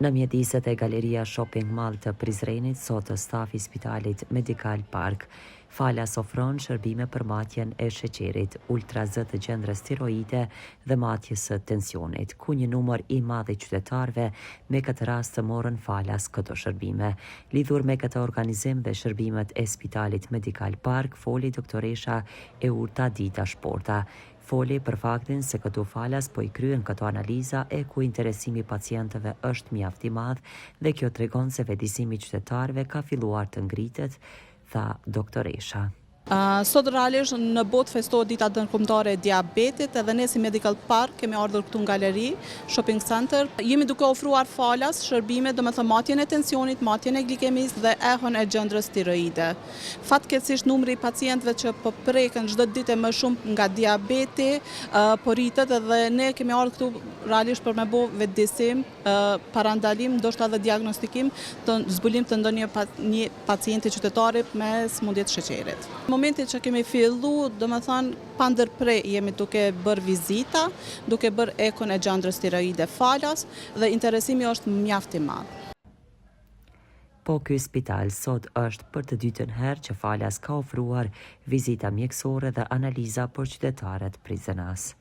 Në mjediset e Galeria Shopping Mall të Prizrenit, sot stafi i Spitalit Medical Park falas ofron shërbime për matjen e sheqerit, ultrazë të gjendrës tiroide dhe matjes së tensionit, ku një numër i madh i qytetarëve me këtë rast të morën falas këto shërbime. Lidhur me këtë organizim dhe shërbimet e Spitalit Medical Park, foli doktoresha Eurta Dita Shporta. Foli për faktin se këtu falas po i kryen këto analiza e ku interesimi i pacientëve është mjaft i madh dhe kjo tregon se vendisimi i qytetarëve ka filluar të ngritet, tha doktoresha. Sot realisht në botë festohet dita ndërkombëtare e diabetit, edhe ne si Medical Park kemi ardhur këtu në galeri, shopping center. Jemi duke ofruar falas, shërbime, domethënë matjen e tensionit, matjen e glikemisë dhe ehon e gjendrës tiroide. Fatkeqësisht numri i pacientëve që po preken çdo ditë më shumë nga diabeti, po rritet edhe ne kemi ardhur këtu realisht për me bë vetëdisim, parandalim, ndoshta edhe diagnostikim të zbulim të ndonjë pacienti qytetari me smundje të sheqerit. Në momentin që kemi fillu, domethënë pa ndërprer jemi duke bërë vizita, duke bërë ekon e gjendrës tiroide falas dhe interesimi është mjaft i madh. Po ky spital sot është për të dytën herë që falas ka ofruar vizita mjekësore dhe analiza për qytetarët prizrenas.